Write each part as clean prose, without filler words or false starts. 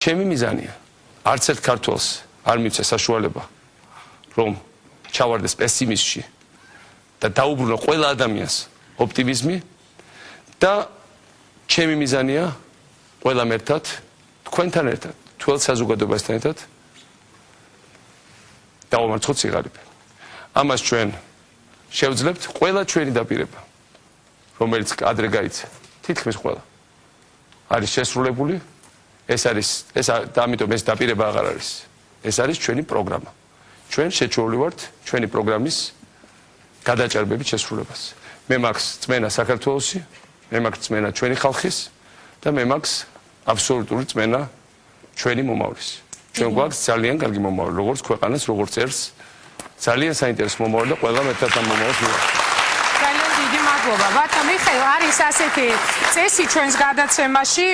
ჩემი მიზანია არც ერთ ქართველს არ მივცე საშუალება რომ ჩავარდეს პესიმიზმში და დაუბრუნო ყველა ადამიანს ოპტიმიზმი და ჩემი მიზანია ყველამ ერთად თქვენთან ერთად თვალ საზოგადოებასთან ერთად დავამარცხოთ სიღარიბე. ამას ჩვენ შევძლებთ ყველა ჩვენი დაპირება რომელიც ადრე გაიცა თითქმის ყველა არის შესრულებული ეს და ამიტომ ეს დაპირება აღარ არის ეს არის ჩვენი პროგრამა ჩვენ შეჩვეული ვართ ჩვენი პროგრამის გადაჭარბებით შესრულებას მე მაქვს წმენა საქართველოსი მე მაქვს წმენა ჩვენი ხალხის და მე მაქვს აბსოლუტური წმენა ჩვენი მომავლის ჩვენ გვაქვს ძალიან კარგი მომავალი როგორც ქვეყანას როგორც ერს ძალიან საინტერესო მომავალი და ყველა ერთად ამ მომავალს მივახციოთ ვართა მიხეილ არის ასეთი წესი ჩვენს გადაცემაში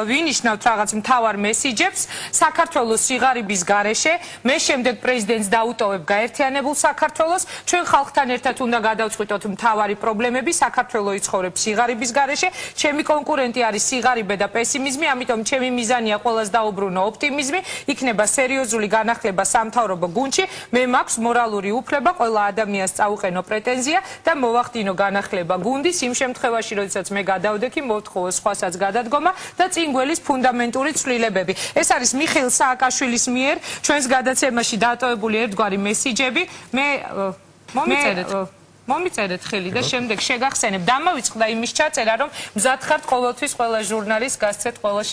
ვინიშნავთ რაღაც მთავარ მესიჯებს საქართველოს სიღარიბის გარეშე მე შემდეგ პრეზიდენტს დაუტოვებ გაერთიანებულ საქართველოს ჩვენ ხალხთან ერთად უნდა გადავწყვიტოთ მთავარი პრობლემები საქართველოს იცხოვრებს სიღარიბის გარეშე ჩემი კონკურენტი არის სიღარიბე და პესიმიზმი ამიტომ ჩემი მიზანია ყველას დაუბრუნო ოპტიმიზმი იქნება სერიოზული განახლება სამთავრობო გუნდში მე მაქვს მორალური უფლება ყველა ადამიანს წაუყენო პრეტენზია და მოვახდინო განახლება გუნდის იმ შემთხვევაში, როდესაც მე გადავდექი, მოვთხოვო სხვასაც გადადგომა და წინგველის ფუნდამენტური ცვლილებები. ეს არის მიხეილ სააკაშვილის მიერ ჩვენს გადაცემაში დატოვებული ერთგვარი მესიჯები. მე მომიწერეთ ხელი და შემდეგ შეგახსენებ. დამავიწყდა იმის ჩაწერა, რომ მზად ხართ ყოველთვის ყველა ჟურნალისტს გასცეთ ყველა